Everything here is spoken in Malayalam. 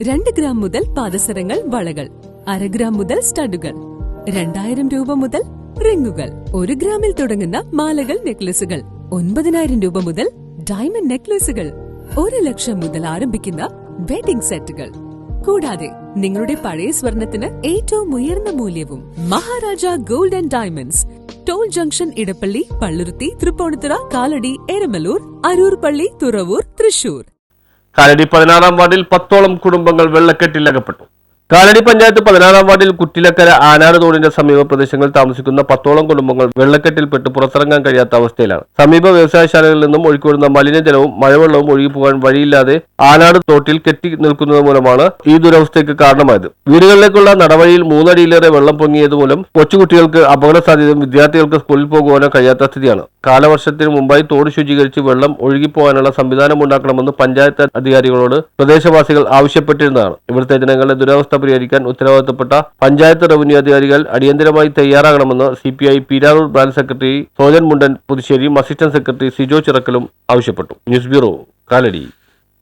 2 ഗ്രാം മുതൽ പാദസരങ്ങൾ, വളകൾ, 1/2 ഗ്രാം മുതൽ സ്റ്റഡുകൾ, 2000 രൂപ മുതൽ റിങ്ങുകൾ, 1 ഗ്രാമിൽ തുടങ്ങുന്ന മാലകൾ, നെക്ലസുകൾ, 9000 രൂപ മുതൽ ഡയമണ്ട് നെക്ലസുകൾ, 1 ലക്ഷം മുതൽ ആരംഭിക്കുന്ന വെഡിംഗ് സെറ്റുകൾ. കൂടാതെ നിങ്ങളുടെ പഴയ സ്വർണത്തിന് ഏറ്റവും ഉയർന്ന മൂല്യവും. Maharaja gold and diamonds, toll junction, Edappally, Palluruthy, Thrippunithura, Kalady, Eramalloor, Aroor Palli, Thuravoor, Thrissur. Kalady 16-ാം വാർഡിൽ 10ഓളം കുടുംബങ്ങൾ വെള്ളക്കെട്ടിലകപ്പെട്ടു. കാലടി പഞ്ചായത്ത് 16-ാം വാർഡിൽ കുറ്റിലക്കര ആനാട് തോടിന്റെ സമീപ പ്രദേശങ്ങളിൽ താമസിക്കുന്ന 10ഓളം കുടുംബങ്ങൾ വെള്ളക്കെട്ടിൽപ്പെട്ട് പുറത്തിറങ്ങാൻ കഴിയാത്ത അവസ്ഥയിലാണ്. സമീപ വ്യവസായശാലകളിൽ നിന്നും ഒഴുക്കിവിടുന്ന മലിനജലവും മഴവെള്ളവും ഒഴുകിപ്പോകാൻ വഴിയില്ലാതെ ആനാട് തോട്ടിൽ കെട്ടി നിൽക്കുന്നത് മൂലമാണ് ഈ ദുരവസ്ഥയ്ക്ക് കാരണമായത്. വീടുകളിലേക്കുള്ള നടവഴിയിൽ 3 അടിയിലേറെ വെള്ളം പൊങ്ങിയത് മൂലം കൊച്ചുകുട്ടികൾക്ക് അപകട സാധ്യതയും വിദ്യാർത്ഥികൾക്ക് സ്കൂളിൽ പോകുവാനോ കഴിയാത്ത സ്ഥിതിയാണ്. കാലവർഷത്തിന് മുമ്പായി തോട് ശുചീകരിച്ച് വെള്ളം ഒഴുകിപ്പോകാനുള്ള സംവിധാനം ഉണ്ടാക്കണമെന്ന് പഞ്ചായത്ത് അധികാരികളോട് പ്രദേശവാസികൾ ആവശ്യപ്പെട്ടിരുന്നതാണ്. ഇവിടുത്തെ ജനങ്ങളുടെ ദുരവസ്ഥ പരിഹരിക്കാൻ ഉത്തരവാദിത്തപ്പെട്ട പഞ്ചായത്ത് റവന്യൂ അധികാരികൾ അടിയന്തരമായി തയ്യാറാകണമെന്ന് CPI Peerarur branch secretary Sojan Mundan പുതുശ്ശേരിയും അസിസ്റ്റന്റ് സെക്രട്ടറി സിജോ ചിറക്കലും ആവശ്യപ്പെട്ടു. News bureau, Kalady.